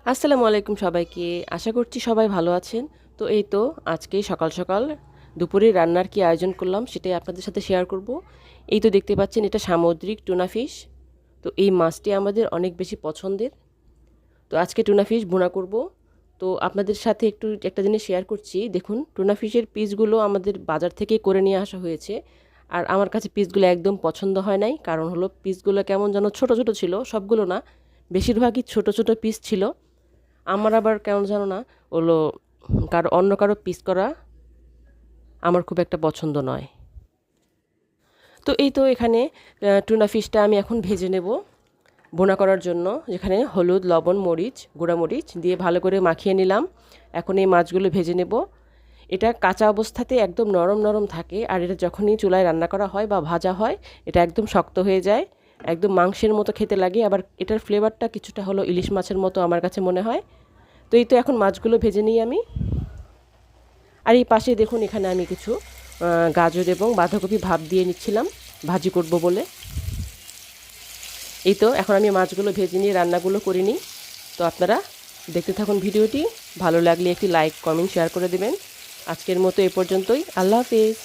আসসালামু আলাইকুম সবাইকে। আশা করছি সবাই ভালো আছেন। তো এই তো আজকে সকাল সকাল দুপুরে রান্নার কি আয়োজন করলাম সেটাই আপনাদের সাথে শেয়ার করব। এই তো দেখতে পাচ্ছেন এটা সামুদ্রিক টুনা ফিশ। তো এই মাছটি আমাদের অনেক বেশি পছন্দের। তো আজকে টুনা ফিশ ভুনা করব। তো আপনাদের সাথে একটু একটা জিনিস শেয়ার করছি। দেখুন টুনা ফিশের পিসগুলো আমাদের বাজার থেকে করে নিয়ে আসা হয়েছে। আর আমার কাছে পিসগুলো একদম পছন্দ হয় নাই, কারণ হলো পিসগুলো কেমন যেন ছোট ছোট ছিল, সবগুলো না, বেশিরভাগই ছোট ছোট পিস ছিল। আমার আবার কেমন জানো না হলো অন্য কারো পিস করা আমার খুব একটা পছন্দ নয়। তো এই তো এখানে টুনা ফিশটা আমি এখন ভেজে নেব ভুনা করার জন্য, যেখানে হলুদ লবণ মরিচ গুঁড়া মরিচ দিয়ে ভালো করে মাখিয়ে নিলাম। এখন এই মাছগুলো ভেজে নেব। এটা কাঁচা অবস্থাতে একদম নরম নরম থাকে, আর এটা যখনই চুলায় রান্না করা হয় বা ভাজা হয় এটা একদম শক্ত হয়ে যায়, একদম মাংসের মতো খেতে লাগে। আবার এটার ফ্লেভারটা কিছুটা হলো ইলিশ মাছের মতো আমার কাছে মনে হয়। তো এই তো এখন মাছগুলো ভেজে নিই আমি। আর এই পাশে দেখুন এখানে আমি কিছু গাজর এবং বাঁধাকপি ভাপ দিয়ে নিচ্ছিলাম ভাজি করব বলে। এই তো এখন আমি মাছগুলো ভেজে নিয়ে রান্নাগুলো করে নিই। তো আপনারা দেখতে থাকুন ভিডিওটি। ভালো লাগলে একটি লাইক কমেন্ট শেয়ার করে দেবেন। আজকের মতো এ পর্যন্তই। আল্লাহ হাফেজ।